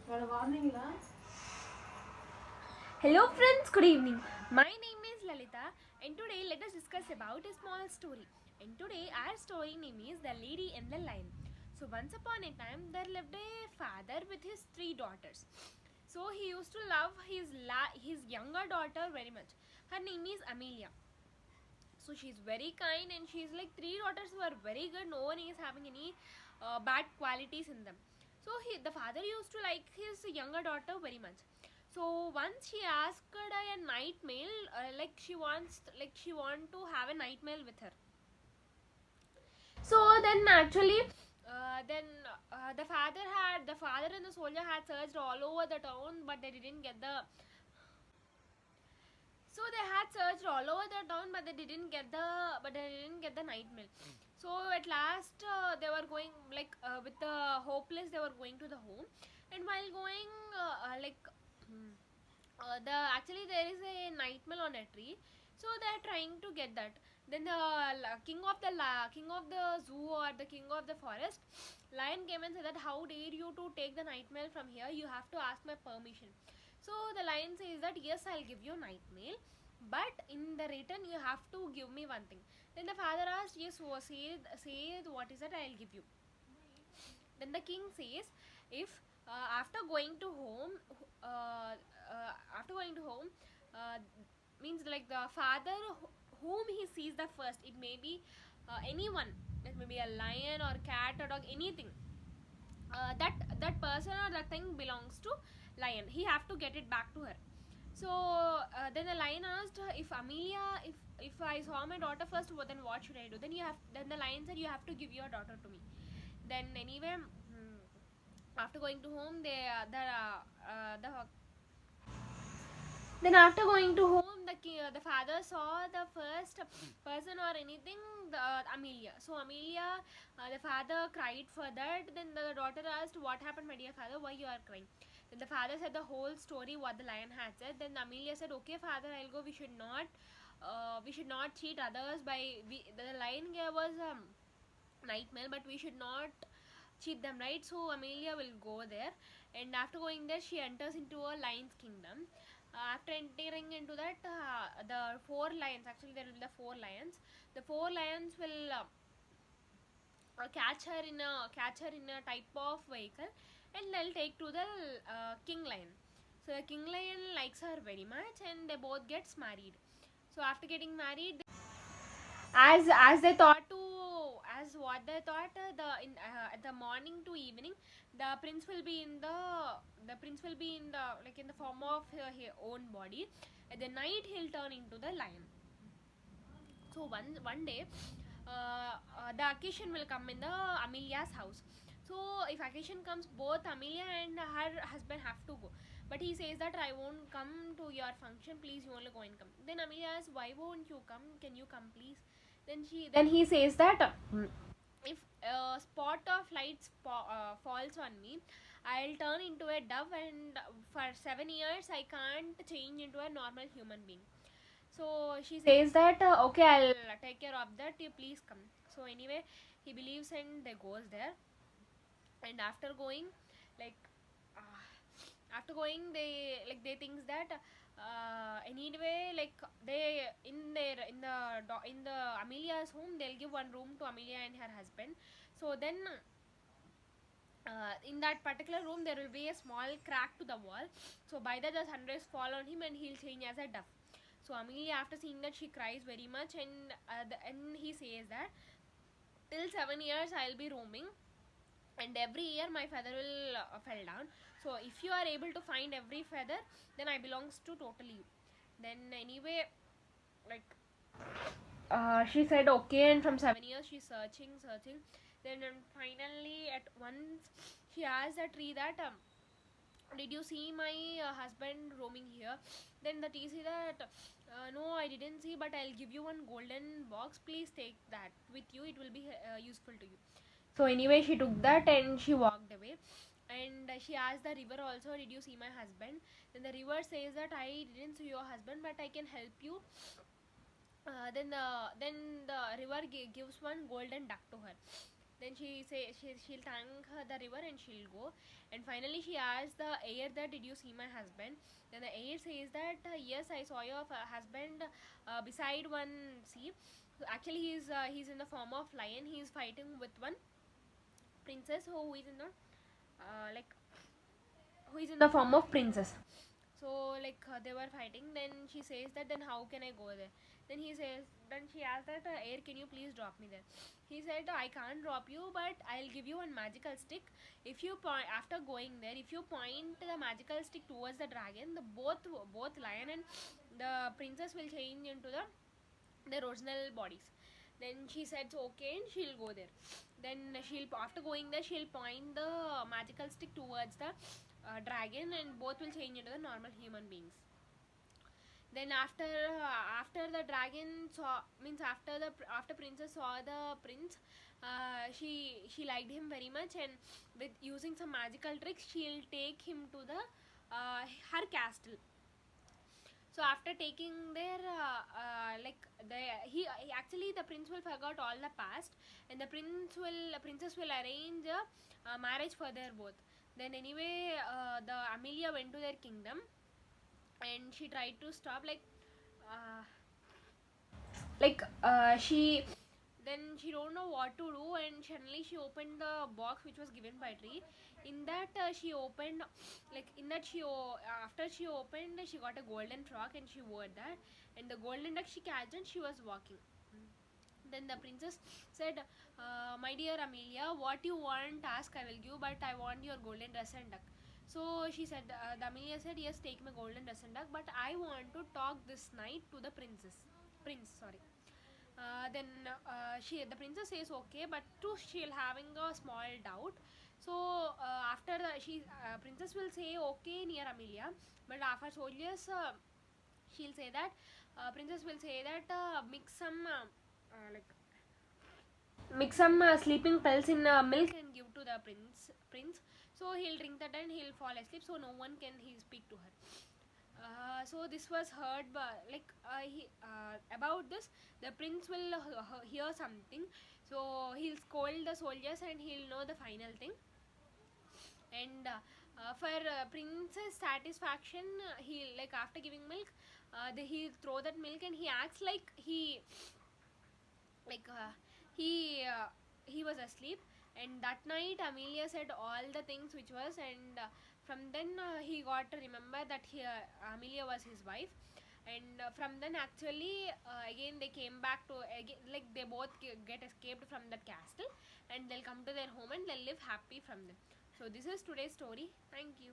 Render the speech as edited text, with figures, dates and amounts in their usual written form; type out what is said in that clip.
Hello friends, good evening. My name is Lalita and today let us discuss about a small story. And today our story name is The Lady and the Lion. So once upon a time there lived a father with his three daughters. So he used to love his younger daughter very much. Her name is Amelia. So she's very kind and she's like three daughters who are very good. No one is having any bad qualities in them. So the father used to like his younger daughter very much. So once she asked a night mail, she want to have a night mail with her. So then actually, the father and the soldier had searched all over the town, but they didn't get the. So they had searched all over the town, but they didn't get the night mail. So at last, they were going with the hopeless. They were going to the home, and while going, the actually there is a night mail on a tree, so they are trying to get that. Then the king of the zoo or the king of the forest lion came and said that how dare you to take the night mail from here, you have to ask my permission. So the lion says that yes, I'll give you night mail, but in the return you have to give me one thing. Then the father asked, yes, say what is that, I'll give you. Then the king says, if after going to home, uh, after going to home, uh, means like the father whom he sees the first, it may be anyone, it may be a lion or cat or dog, anything. That person or that thing belongs to lion. He have to get it back to her. So then the lion asked, if Amelia, if I saw my daughter first, then what should I do? Then the lion said, you have to give your daughter to me. Then anyway, after going to home, the then after going to home, the father saw the first person or anything, Amelia. So Amelia, the father cried for that. Then the daughter asked, what happened, my dear father, why you are crying? Then the father said the whole story what the lion had said. Then Amelia said, okay father, I'll go. We should not cheat others the lion gave us night mail, but we should not cheat them, right? So Amelia will go there, and after going there she enters into a lion's kingdom. After entering into that, the four lions, actually there will be the four lions. The four lions will catch her in a type of vehicle, and they'll take to the king lion. So the king lion likes her very much, and they both gets married. So after getting married, as they thought to as what they thought, at the morning to evening, the prince will be in the like in the form of his own body. At the night he'll turn into the lion. So one day, the occasion will come in the Amelia's house. So if occasion comes, both Amelia and her husband have to go, but he says that I won't come to your function, please you only go and come. Then Amelia asks, why won't you come, can you come please? Then he says that, if a spot of light falls on me, I'll turn into a dove, and for 7 years I can't change into a normal human being. So she says that, okay, I'll take care of that, you please come. So anyway, he believes and they goes there. And after going, like uh, after going, they thinks that, anyway, like they in the Amelia's home, they'll give one room to Amelia and her husband. So then, in that particular room there will be a small crack to the wall. So by that the sunrays fall on him and he'll change as a dove. So Amelia, after seeing that, she cries very much, and he says that till 7 years I'll be roaming, and every year my feather will fell down. So if you are able to find every feather, then I belongs to totally you. Then anyway, like she said okay, and from 7 years she's searching. Then finally at once she asked a tree that, did you see my husband roaming here? Then the tree said that, no, I didn't see, but I'll give you one golden box, please take that with you, it will be useful to you. So anyway, she took that and she walked away. And she asked the river also, did you see my husband? Then the river says that I didn't see your husband, but I can help you. Then the river gives one golden duck to her. Then she'll thank the river and she'll go. And finally she asks the air that, did you see my husband? Then the air says that, yes, I saw your husband beside one sea. So actually he's in the form of lion. He's fighting with one princess who is in the like who is in the form of princess. So like they were fighting. Then she says that, then how can I go there? Then he says, then she asked that, air, can you please drop me there? He said, I can't drop you, but I'll give you one magical stick. If you point, after going there, if you point the magical stick towards the dragon, the both lion and the princess will change into their original bodies. Then she said, so okay, and she'll go there. Then she'll, after going there, she'll point the magical stick towards the dragon, and both will change into the normal human beings. Then after the dragon saw, means after princess saw the prince, she liked him very much, and with using some magical tricks she'll take him to the her castle. So after taking their like the he actually, the prince will forget all the past, and the princess will arrange a marriage for their both. Then anyway, the Amelia went to their kingdom, and she tried to stop, uh, she, then she don't know what to do, and suddenly she opened the box which was given by tree. In that she opened, after she opened, she got a golden frog and she wore that, and the golden duck she catched and she was walking. Then the princess said, my dear Amelia, what you want, ask, I will give, but I want your golden dress and duck. So she said, the Amelia said, yes, take my golden dress and duck, but I want to talk this night to the prince, sorry. Then the princess says okay, but too she'll having a small doubt. So after she princess will say okay near Amelia, but after soldiers, she'll say that, princess will say that, like mix some sleeping pills in milk and give to the prince. So he'll drink that and he'll fall asleep, so no one can he speak to her. So this was heard by, about this, the prince will hear something, so he'll scold the soldiers and he'll know the final thing. And for prince's satisfaction, he, like after giving milk, he'll throw that milk, and he acts like like uh, he uh, he was asleep. And that night Amelia said all the things which was, and from then he got to remember that Amelia was his wife. And from then actually, again they came back to, again, like they both get escaped from that castle, and they'll come to their home and they'll live happy from them. So this is today's story. Thank you.